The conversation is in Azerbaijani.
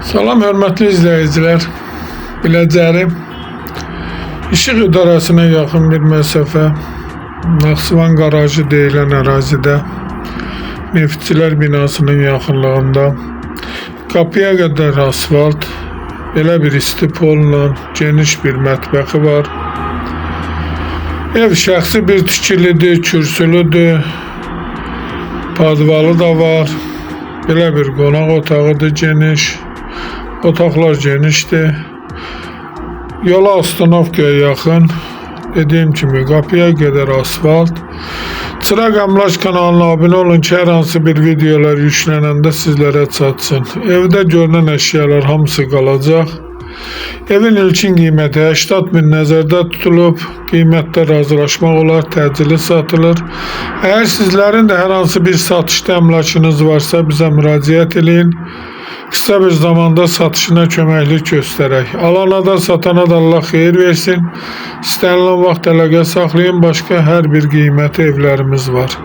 Salam hörmətli izləyicilər. Biləcərim İşıq İdarəsinə yaxın bir məsafə Naxçıvan qarajı deyilən ərazidə Neftçilər binasının yaxınlığında qapıya qədər asfalt, belə bir istipolla geniş bir mətbəxi var. Ev şəxsi bir tikilidir, kürsülüdür, padvalı da var. Belə bir qonaq otağıdır, geniş. Otaqlar genişdir. Yola ustanovkaya yaxın. Dediyim kimi qapıya qədər asfalt. Çıraq Əmlak kanalına abunə olun ki, hər hansı bir videolar yüklənəndə sizlərə çatsın. Evdə görünən əşyalar hamısı qalacaq. Evin ilkin qiyməti 80.000 nəzərdə tutulub. Qiymətdə razılaşmaq olar, təcili satılır. Əgər sizlərin də hər hansı bir satışda əmlakınız varsa bizə müraciət edin. Kısa bir zamanda satışına köməklik göstərək. Alana da satana da Allah xeyir versin. İstənilən vaxt əlaqə saxlayın. Başqa hər bir qiyməti evlərimiz var.